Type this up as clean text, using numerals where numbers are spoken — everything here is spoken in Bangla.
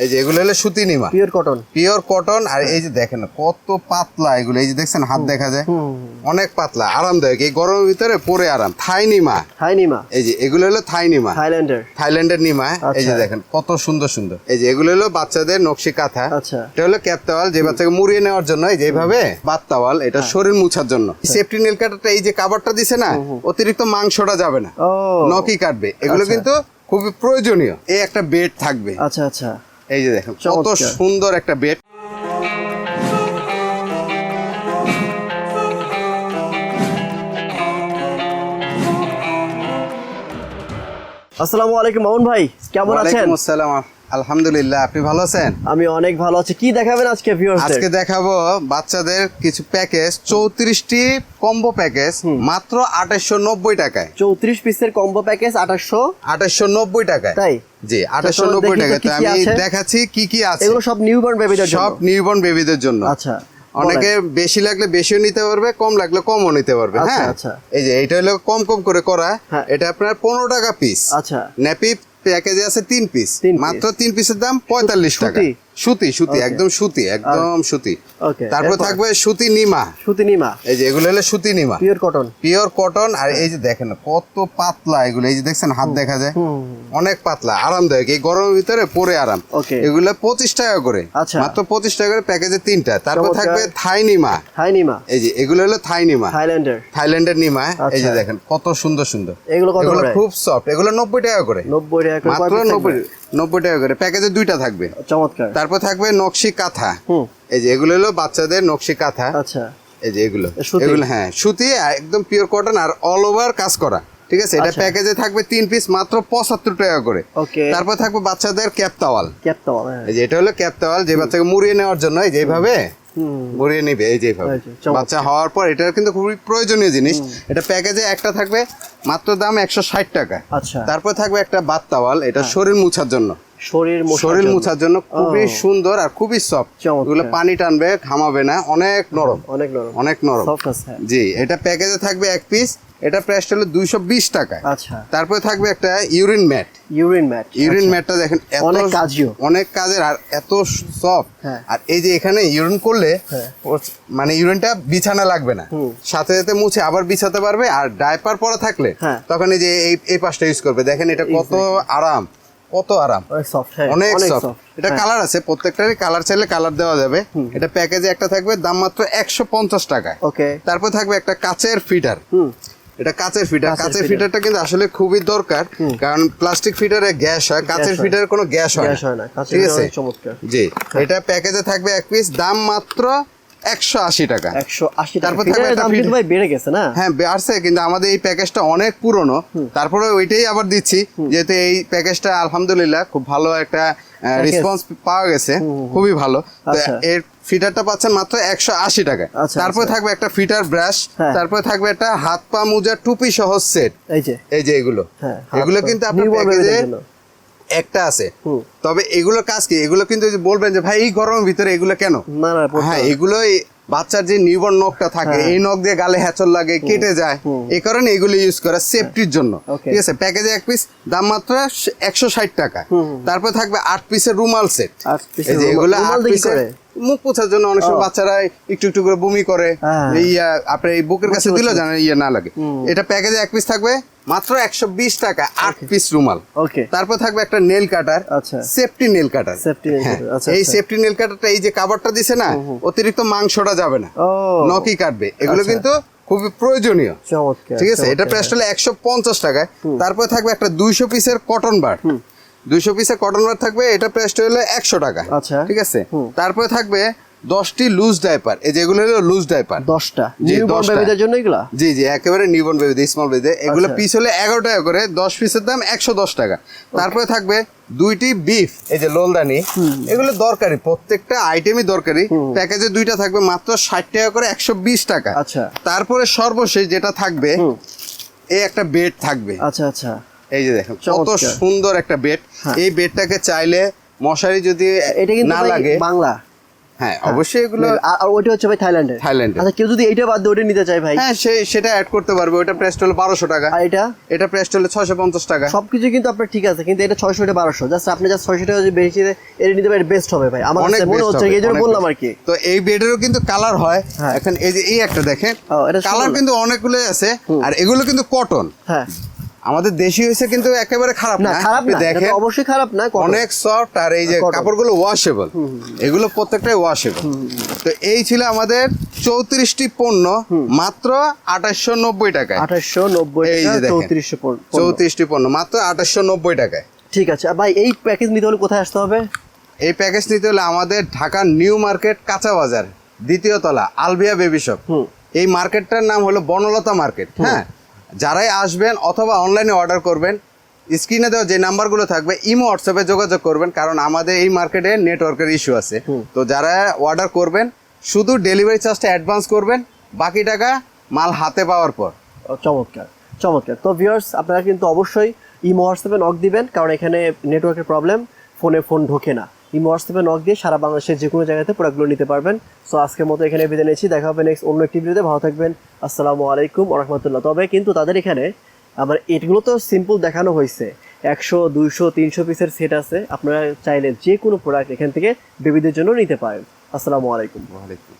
এই যে এগুলো হলো সুতি নিমা, পিওর কটন। আর এই যে দেখেন কত পাতলা এগুলো, এই যে দেখছেন হাত দেখা যায়, অনেক পাতলা, আরামদায়ক, এই গরমের ভিতরে পরে আরাম। থাই নিমা, এই যে এগুলো হলো থাই নিমা, থাইল্যান্ডের নিমা। এই যে দেখেন কত সুন্দর সুন্দর। এই যে এগুলো হলো বাচ্চাদের নকশি কাঁথা, এটা হলো ক্যাপ টাওয়াল, যে বাচ্চাকে মুড়িয়ে নেওয়ার জন্য। এই যে এইভাবে বাত টাওয়াল, এটা শরীর মুছার জন্য। সেফটি নেল কাটারটা এই যে কাভারটা দিছে না, অতিরিক্ত মাংসটা যাবে না, নখই কাটবে। এগুলো কিন্তু খুবই প্রয়োজনীয়। এই একটা বেড থাকবে। আচ্ছা আচ্ছা, এই যে দেখেন কত সুন্দর একটা বেড। আসসালামু আলাইকুম মামুন ভাই, কেমন আছেন? ওয়ালাইকুম আসসালাম, আলহামদুলিল্লাহ, আপনি ভালো আছেন? আমি অনেক ভালো আছি। কি দেখাবেন আজকে ভিউয়ারদের? আজকে দেখাবো বাচ্চাদের কিছু প্যাকেজ, 34টি কম্বো প্যাকেজ, মাত্র 2890 টাকায়। 34 পিসের কম্বো প্যাকেজ 2890 টাকায়। তাই? জি, 2890 টাকায়। তো আমি দেখাচ্ছি কি কি আছে। এগুলো সব নিউবর্ন বেবিদের জন্য, সব নিউবর্ন বেবিদের জন্য। আচ্ছা, অনেকে বেশি লাগলে বেশিও নিতে পারবে, কম লাগলে কমও নিতে পারবে। হ্যাঁ, এই যে এটা হলো কম কম করে করা, এটা আপনার 15 টাকা পিস। আচ্ছা, নেপি প্যাকেজে আছে 3 পিস, মাত্র 3 পিসের দাম 45 টাকা। সুতি, সুতি, একদম সুতি, একদম সুতি। তারপর থাকবে সুতি নিমা, এই যে এগুলো হলো সুতি নিমা, পিওর কটন। আর এই যে দেখেন কত পাতলা এগুলো, এই যে দেখছেন হাত দেখা যায়, অনেক পাতলা, আরামদায়ক, এই গরমের ভিতরে পরে আরাম। এগুলো 25 টাকা করে, মাত্র 25 টাকা করে প্যাকেজে 3টা। তারপর থাকবে থাই নিমা, এই যে এগুলো হলো থাই নিমা, থাইল্যান্ডের নিমা। এই যে দেখেন কত সুন্দর সুন্দর, এগুলো খুব সফট। এগুলো 90 টাকা করে, মাত্র 90 টাকা করে। প্যাকেজে 2টা থাকবে, চমৎকার। তারপর থাকবে নকশি কাঁথা, এই যে এগুলো হলো বাচ্চাদের নকশি কাঁথা। আচ্ছা, এই যে এগুলো, হ্যাঁ সুতি, একদম পিওর কটন আর অল ওভার কাজ করা। ঠিক আছে, এটা প্যাকেজে থাকবে 3 পিস, মাত্র 75 টাকা করে। তারপর থাকবে বাচ্চাদের ক্যাপ টাওয়াল, এই যে এটা হলো ক্যাপ টাওয়াল, যে বাচ্চাকে মুড়িয়ে নেওয়ার জন্য, এই যে এইভাবে মুড়িয়ে নিবে, এই যে এইভাবে বাচ্চা হওয়ার পর। এটা কিন্তু খুবই প্রয়োজনীয় জিনিস। এটা প্যাকেজে একটা থাকবে, মাত্র দাম 160 টাকা। তারপর থাকবে একটা বাত টাওয়াল, এটা শরীর মুছার জন্য, শরীর মুছার জন্য, খুবই সুন্দর আর খুবই সফট। এগুলো পানি টানবে, ঘামাবে না, অনেক নরম, অনেক নরম। জি, এটা প্যাকেজে থাকবে 1 পিস, এটা প্রাইস হলো 220 টাকা। আচ্ছা, তারপরে থাকবে একটা ইউরিন ম্যাটটা দেখেন অনেক কাজের আর এত সফট। আর এই যে এখানে ইউরিন করলে মানে ইউরিনটা বিছানা লাগবে না, সাথে সাথে মুছে আবার বিছাতে পারবে। আর ডাইপার পরা থাকলে তখন এই যে এই পাশটা ইউজ করবে। দেখেন এটা কত আরাম, কত আরাম, অনেক সফট। এটা কালার আছে, প্রত্যেকটারই কালার চাইলে কালার দেওয়া যাবে। এটা প্যাকেজে একটা থাকবে, দাম মাত্র 150 টাকা। তারপর থাকবে একটা কাচের ফিটার, এটা কাচের ফিটারটা কিন্তু আসলে খুবই দরকার, কারণ প্লাস্টিক ফিটারে গ্যাস হয়, কাচের ফিটারে কোনো গ্যাস হয় না। ঠিক আছে, জি, এটা প্যাকেজে থাকবে 1 পিস, দাম মাত্র 180 টাকা। তারপর থাকবে একটা ফিটার, ভাই বেড়ে গেছে না? হ্যাঁ, বাড়ছে, কিন্তু আমাদের এই প্যাকেজটা অনেক পুরনো, তারপরে ওইটাই আবার দিচ্ছি, যেহেতু এই প্যাকেজটা আলহামদুলিল্লাহ খুব ভালো একটা রেসপন্স পাওয়া গেছে, খুবই ভালো। এর ফিটারটা পাচ্ছেন মাত্র 180 টাকা। তারপরে থাকবে একটা ফিটার ব্রাশ, তারপরে থাকবে একটা হাত পা মোজা টুপি সহ সেট। এই যে এগুলো কিন্তু আপনার প্যাকেজে একটা আছে। তবে এগুলোর কাজ কি? এগুলো কিন্তু বলবেন যে ভাই এই গরমের ভিতরে এগুলো কেন? হ্যাঁ, এগুলো বাচ্চার যে নিউবর্ন নখটা থাকে, এই নখ দিয়ে গালে হ্যাচর লাগে, কেটে যায়, এই কারণে এগুলো ইউজ করা সেফটির জন্য। ঠিক আছে, প্যাকেজে 1 পিস, দাম মাত্র 160 টাকা। তারপর থাকবে 8 পিসের রুমাল সেট, এই যে এগুলো 8 পিসের মুখ পোছার জন্য। অনেক সময় বাচ্চারা একটু একটু করে বমি করে, আপনার এই বুকের কাছে দিলেও যেন না লাগে। এটা প্যাকেজে 1 পিস থাকবে, মাত্র 120 টাকা, 8 পিস রুমাল। তারপর থাকবে একটা নেল কাটার, সেফটি নেল কাটার। এই সেফটি নেল কাটারটা এই যে কাভারটা দিছে না, অতিরিক্ত মাংসটা যাবে না, নখই কাটবে। এগুলো কিন্তু খুবই প্রয়োজনীয়। ঠিক আছে, এটা প্রাইস হলো 150 টাকায়। তারপর থাকবে একটা 200 পিসের কটন বার, 200 পিসের কটন বার থাকবে, এটা প্রাইস হলো 100 টাকা। ঠিক আছে, তারপরে থাকবে 10টি লুজ ডাইপার, এই যেগুলো হলো লুজ ডাইপার, 10টা নিউবর্ন বেবিদের জন্য। এগুলা জি জি একেবারে নিউবর্ন বেবিদের, স্মল বেবিদের। এগুলো পিস হলে 11 টাকা করে, 10 পিসের দাম 110 টাকা। তারপরে থাকবে 2টি বিফ, এই যে লোলদানি, এগুলো দরকারি, প্রত্যেকটা আইটেমই দরকারি। প্যাকেজে 2টা থাকবে, মাত্র 60 টাকা করে, 120 টাকা। তারপরে সর্বশেষ যেটা থাকবে, এই একটা বেড থাকবে। আচ্ছা, এই যে দেখেন কত সুন্দর একটা বেড। এই বেডটাকে চাইলে মশারি যদি না লাগে, হ্যাঁ অবশ্যই এগুলো। আর ওইটা হচ্ছে ভাই থাইল্যান্ডের। আচ্ছা কেউ যদি এইটা বাদ দিয়ে ওইটা নিতে চায় ভাই? হ্যাঁ সেটা অ্যাড করতে পারবে। ওটা প্রাইস হলো 1200 টাকা। আর এটা প্রাইস হলো 650 টাকা। সবকিছু কিন্তু আপনার ঠিক আছে, কিন্তু এটা 600 এটা 1200, জাস্ট আপনি জাস্ট 600 টাকা যদি বেশি এটা নিতে পারেন বেস্ট হবে ভাই। আমার কাছে মনে হচ্ছে, এই জন্য বললাম আর কি। তো এই বেডেরও কিন্তু কালার হয়। এখন এই যে এই একটা দেখেন, কালার কিন্তু অনেকগুলোই আছে, আর এগুলো কিন্তু কটন। হ্যাঁ আমাদের দেশি হয়েছে কিন্তু একেবারে খারাপ না। আপনি দেখেন অবশ্যই খারাপ না, অনেক সফট, আর এই যে কাপড়গুলো ওয়াশেবল, এগুলো প্রত্যেকটাই ওয়াশেবল। তো এই ছিল আমাদের 34টি পণ্য মাত্র 2890 টাকায়। 2890 টাকা 34টি পণ্য মাত্র 2890 টাকায়। ঠিক আছে ভাই, এই প্যাকেজ নিতে হলে কোথায় আসতে হবে? এই প্যাকেজ নিতে হলে আমাদের ঢাকার নিউ মার্কেট কাঁচা বাজার 2য় তলা আলবিয়া বেবি শপ। এই মার্কেটটার নাম হলো বনলতা মার্কেট। হ্যাঁ, যারাই আসবেন অথবা অনলাইনে অর্ডার করবেন, স্ক্রিনে দেওয়া যে নাম্বারগুলো থাকবে ইমো হোয়াটসঅ্যাপে যোগাযোগ করবেন, কারণ আমাদের এই মার্কেটে নেটওয়ার্কের ইস্যু আছে। তো যারা অর্ডার করবেন শুধু ডেলিভারি চার্জটা অ্যাডভান্স করবেন, বাকি টাকা মাল হাতে পাওয়ার পর। চমৎকার চমৎকার। তো ভিউয়ার্স, আপনারা কিন্তু অবশ্যই ইমো হোয়াটসঅ্যাপে নক দিবেন, কারণ এখানে নেটওয়ার্কের প্রবলেম, ফোন ঢোকে না। ইমো হোয়াটসঅ্যাপে নক দিয়ে সারা বাংলাদেশের যে কোনো জায়গাতে প্রোডাক্টগুলো নিতে পারবেন। সো আজকের মতো এখানে বিদায় নিচ্ছি, দেখা হবে নেক্সট অন্য একটি ভিডিওতে। ভালো থাকবেন, আসসালামু আলাইকুম ওয়া রাহমাতুল্লাহ। তবে কিন্তু তাদের এখানে আবার এগুলো তো সিম্পল দেখানো হয়েছে, 100 200 300 পিসের সেট আছে। আপনারা চাইলে যে কোনো প্রোডাক্ট এখান থেকে বেবিদের জন্য নিতে পারেন। আসসালামু আলাইকুম। ওয়ালাইকুম।